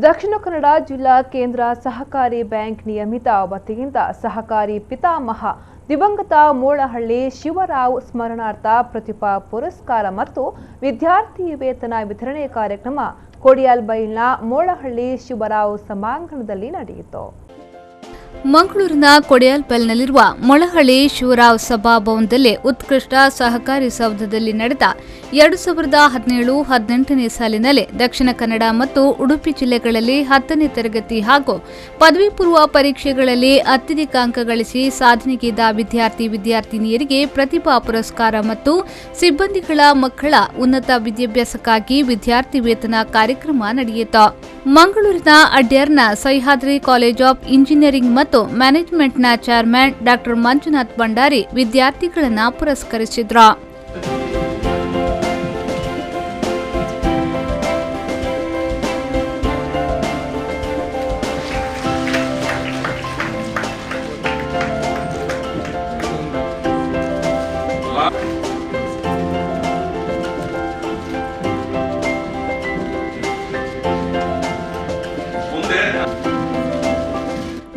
ದಕ್ಷಿಣ ಕನ್ನಡ ಜಿಲ್ಲಾ ಕೇಂದ್ರ ಸಹಕಾರಿ ಬ್ಯಾಂಕ್ ನಿಯಮಿತ ವತಿಯಿಂದ ಸಹಕಾರಿ ಪಿತಾಮಹ ದಿವಂಗತ ಮೋಳಹಳ್ಳಿ ಶಿವರಾವ್ ಸ್ಮರಣಾರ್ಥ ಪ್ರತಿಭಾ ಪುರಸ್ಕಾರ ಮತ್ತು ವಿದ್ಯಾರ್ಥಿ ವೇತನ ವಿತರಣೆ ಕಾರ್ಯಕ್ರಮ ಕೊಡಿಯಾಲ್ಬೈಲ್ನ ಮೋಳಹಳ್ಳಿ ಶಿವರಾವ್ ಸಭಾಂಗಣದಲ್ಲಿ ನಡೆಯಿತು. ಮಂಗಳೂರಿನ ಕೊಡಿಯಾಲ್ಬೈಲ್ನಲ್ಲಿರುವ ಮೊಳಹಳ್ಳಿ ಶಿವರಾವ್ ಸಭಾಭವನದಲ್ಲಿ ಉತ್ಕೃಷ್ಟ ಸಹಕಾರಿ ಸೌಧದಲ್ಲಿ ನಡೆದ 2017-18ನೇ ಸಾಲಿನಲ್ಲಿ ದಕ್ಷಿಣ ಕನ್ನಡ ಮತ್ತು ಉಡುಪಿ ಜಿಲ್ಲೆಗಳಲ್ಲಿ 10ನೇ ತರಗತಿ ಹಾಗೂ ಪದವಿ ಪೂರ್ವ ಪರೀಕ್ಷೆಗಳಲ್ಲಿ ಅತ್ಯಧಿಕ ಅಂಕ ಗಳಿಸಿ ಸಾಧನೆಗೈದ ವಿದ್ಯಾರ್ಥಿನಿಯರಿಗೆ ಪ್ರತಿಭಾ ಪುರಸ್ಕಾರ ಮತ್ತು ಸಿಬ್ಬಂದಿಗಳ ಮಕ್ಕಳ ಉನ್ನತ ವಿದ್ಯಾಭ್ಯಾಸಕ್ಕಾಗಿ ವಿದ್ಯಾರ್ಥಿ ವೇತನ ಕಾರ್ಯಕ್ರಮ ನಡೆಯಿತು. ಮಂಗಳೂರಿನ ಅಡ್ಯಾರ್ನ ಸಹ್ಯಾದ್ರಿ ಕಾಲೇಜ್ ಆಫ್ ಇಂಜಿನಿಯರಿಂಗ್ ಮತ್ತು ಮ್ಯಾನೇಜ್ಮೆಂಟ್ನ ಚೇರ್ಮನ್ ಡಾ ಮಂಜುನಾಥ್ ಭಂಡಾರಿ ವಿದ್ಯಾರ್ಥಿಗಳನ್ನು ಪುರಸ್ಕರಿಸಿದರು.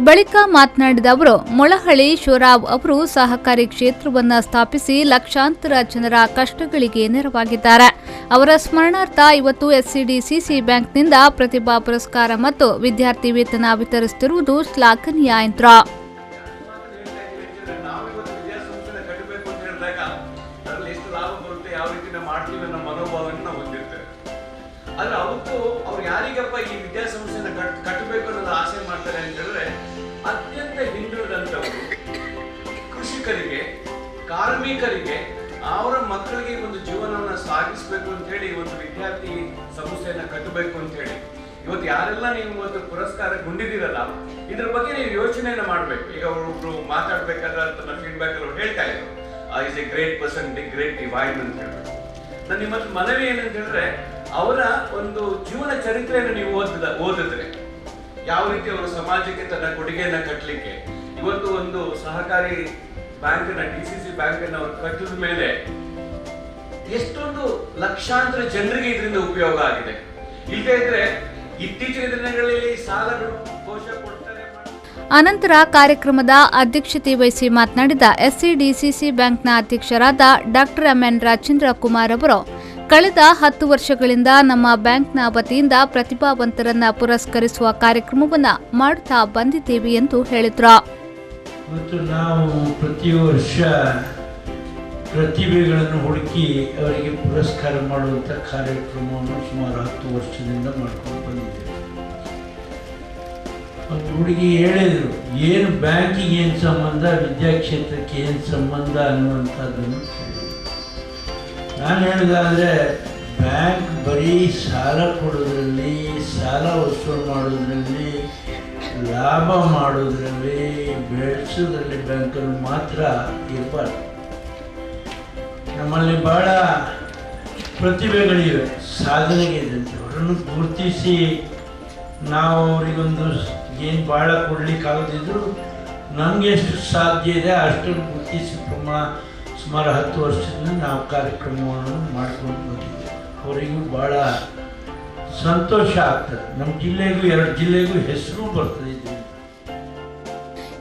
ಬಳಿಕ ಮಾತನಾಡಿದ ಅವರು, ಮೊಳಹಳ್ಳಿ ಶಿವರಾವ್ ಅವರು ಸಹಕಾರಿ ಕ್ಷೇತ್ರವನ್ನು ಸ್ಥಾಪಿಸಿ ಲಕ್ಷಾಂತರ ಜನರ ಕಷ್ಟಗಳಿಗೆ ನೆರವಾಗಿದ್ದಾರೆ. ಅವರ ಸ್ಮರಣಾರ್ಥ ಇವತ್ತು ಎಸ್ಸಿಡಿಸಿಸಿ ಬ್ಯಾಂಕ್ನಿಂದ ಪ್ರತಿಭಾ ಪುರಸ್ಕಾರ ಮತ್ತು ವಿದ್ಯಾರ್ಥಿ ವೇತನ ವಿತರಿಸುತ್ತಿರುವುದು ಶ್ಲಾಘನೀಯ ಎಂದರು. ಅತ್ಯಂತ ಹಿಂದುಳಿದಂತವರು ಕೃಷಿಕರಿಗೆ, ಕಾರ್ಮಿಕರಿಗೆ, ಅವರ ಮಕ್ಕಳಿಗೆ ಒಂದು ಜೀವನವನ್ನು ಸಾಗಿಸಬೇಕು ಅಂತ ಹೇಳಿ ಒಂದು ವಿದ್ಯಾರ್ಥಿ ಸಂಸ್ಥೆಯನ್ನ ಕಟ್ಟಬೇಕು ಅಂತ ಹೇಳಿ ಇವತ್ತು ಯಾರೆಲ್ಲ ನೀವು ಇವತ್ತು ಪುರಸ್ಕಾರಗೊಂಡಿದ್ದೀರಲ್ಲ, ಇದ್ರ ಬಗ್ಗೆ ನೀವು ಯೋಚನೆಯನ್ನ ಮಾಡಬೇಕು. ಈಗ ಒಬ್ರು ಮಾತಾಡ್ಬೇಕಾದ್ರೆ ತನ್ನ ಫೀಡ್ಬ್ಯಾಕ್ ಅಲ್ಲಿ ಹೇಳ್ತಾ ಇದ್ರು, is A great person, great divine ಅಂತ ಹೇಳ್ಬೇಕು. ನಾನು ನಿಮ್ಮ ಮನವಿ ಏನಂತ ಹೇಳಿದ್ರೆ, ಅವರ ಒಂದು ಜೀವನ ಚರಿತ್ರೆಯನ್ನು ನೀವು ಓದಿದ್ರೆ ಯಾವ ರೀತಿ ಅವರು ಸಮಾಜಕ್ಕೆ ತನ್ನ ಕೊಡುಗೆಯನ್ನ ಕಟ್ಟಲಿಕ್ಕೆ ಇವತ್ತು ಒಂದು ಸಹಕಾರಿ ಬ್ಯಾಂಕ್ ಡಿಸಿಸಿ ಬ್ಯಾಂಕ್ ಅನ್ನು ಅವರು ಕಟ್ಟಿದ ಮೇಲೆ ಎಷ್ಟೊಂದು ಲಕ್ಷಾಂತರ ಜನರಿಗೆ ಇದರಿಂದ ಉಪಯೋಗ ಆಗಿದೆ. ಇಲ್ಲದೇ ಇದ್ರೆ ಇತ್ತೀಚಿನ ದಿನಗಳಲ್ಲಿ ಸಾಲಗಳು ಕೋಶ ಕೊಡ್ತಾರೆ. ಅನಂತರ ಕಾರ್ಯಕ್ರಮದ ಅಧ್ಯಕ್ಷತೆ ವಹಿಸಿ ಮಾತನಾಡಿದ ಎಸ್ಸಿಡಿಸಿಸಿ ಬ್ಯಾಂಕ್ನ ಅಧ್ಯಕ್ಷರಾದ ಡಾ ಎಂಎನ್ ರಾಜೇಂದ್ರ ಕುಮಾರ್ ಅವರು, ಕಳೆದ 10 ವರ್ಷಗಳಿಂದ ನಮ್ಮ ಬ್ಯಾಂಕ್ನ ವತಿಯಿಂದ ಪ್ರತಿಭಾವಂತರನ್ನ ಪುರಸ್ಕರಿಸುವ ಕಾರ್ಯಕ್ರಮವನ್ನು ಮಾಡುತ್ತಾ ಬಂದಿದ್ದೇವೆ ಎಂದು ಹೇಳಿದರು. ಮತ್ತು ನಾವು ಪ್ರತಿ ವರ್ಷ ಪ್ರತಿಭೆಗಳನ್ನು ಹುಡುಕಿ ಅವರಿಗೆ ಪುರಸ್ಕಾರ ಮಾಡುವಂಥ ಕಾರ್ಯಕ್ರಮವನ್ನು ಸುಮಾರು 10 ವರ್ಷದಿಂದ ಮಾಡ್ಕೊಂಡು ಬಂದಿದ್ದೇವೆ. ಒಂದು ಹುಡುಗಿ ಹೇಳಿದರು, ಏನು ಬ್ಯಾಂಕಿಗೆ ಏನು ಸಂಬಂಧ, ವಿದ್ಯಾಕ್ಷೇತ್ರಕ್ಕೆ ಏನು ಸಂಬಂಧ ಅನ್ನುವಂಥದ್ದನ್ನು ನಾನು ಹೇಳಿದಾದರೆ, ಬ್ಯಾಂಕ್ ಬರೀ ಸಾಲ ಕೊಡೋದ್ರಲ್ಲಿ, ಸಾಲ ವಸೂಲು ಮಾಡೋದ್ರಲ್ಲಿ, ಲಾಭ ಮಾಡೋದ್ರಲ್ಲಿ, ಬೆಳೆಸೋದ್ರಲ್ಲಿ ಬ್ಯಾಂಕಲ್ಲಿ ಮಾತ್ರ ಇರಬಾರ್ದು. ನಮ್ಮಲ್ಲಿ ಭಾಳ ಪ್ರತಿಭೆಗಳಿವೆ, ಸಾಧನೆಗೆ ಇದ್ದಂತೆ ಅವರನ್ನು ಗುರುತಿಸಿ ನಾವು ಅವರಿಗೊಂದು ಏನು ಭಾಳ ಕೊಡಲಿಕ್ಕಾಗದಿದ್ರು ನಮಗೆ ಎಷ್ಟು ಸಾಧ್ಯ ಇದೆ ಅಷ್ಟನ್ನು ಗುರುತಿಸಿ ಸುಮಾರು 10 ವರ್ಷದಿಂದ ನಾವು ಕಾರ್ಯಕ್ರಮವನ್ನು ಮಾಡ್ಕೊಂಡು ಬಂದಿದ್ದೇವೆ. ಅವರಿಗೂ ಭಾಳ ಸಂತೋಷ ಆಗ್ತದೆ. ನಮ್ಮ ಜಿಲ್ಲೆಗೂ 2 ಜಿಲ್ಲೆಗೂ ಹೆಸರು ಬರ್ತದೆ.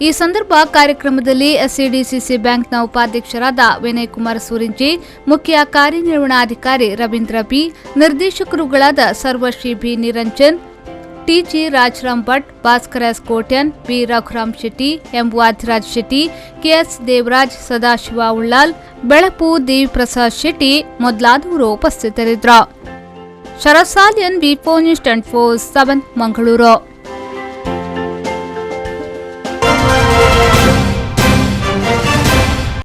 ಈ ಸಂದರ್ಭ ಕಾರ್ಯಕ್ರಮದಲ್ಲಿ ಎಸ್ಸಿಡಿಸಿಸಿ ಬ್ಯಾಂಕ್ನ ಉಪಾಧ್ಯಕ್ಷರಾದ ವಿನಯ್ ಕುಮಾರ್ ಸೂರಿಂಜಿ, ಮುಖ್ಯ ಕಾರ್ಯನಿರ್ವಹಣಾಧಿಕಾರಿ ರವೀಂದ್ರ ಬಿ, ನಿರ್ದೇಶಕರುಗಳಾದ ಸರ್ವಶ್ರೀ B Niranjan, TG Rajaram Bhat, Bhaskar S Kotian, B Raghuram Shetty, M Vadiraj Shetty, KS Devaraj, Sadashiva Ullal, Belapu Devi Prasad Shetty ಮೊದಲಾದವರು ಉಪಸ್ಥಿತರಿದ್ದರು. ಶರಸಾಲಿಯನ್, ವಿ4 ನ್ಯೂಸ್ 24/7 ಮಂಗಳೂರು.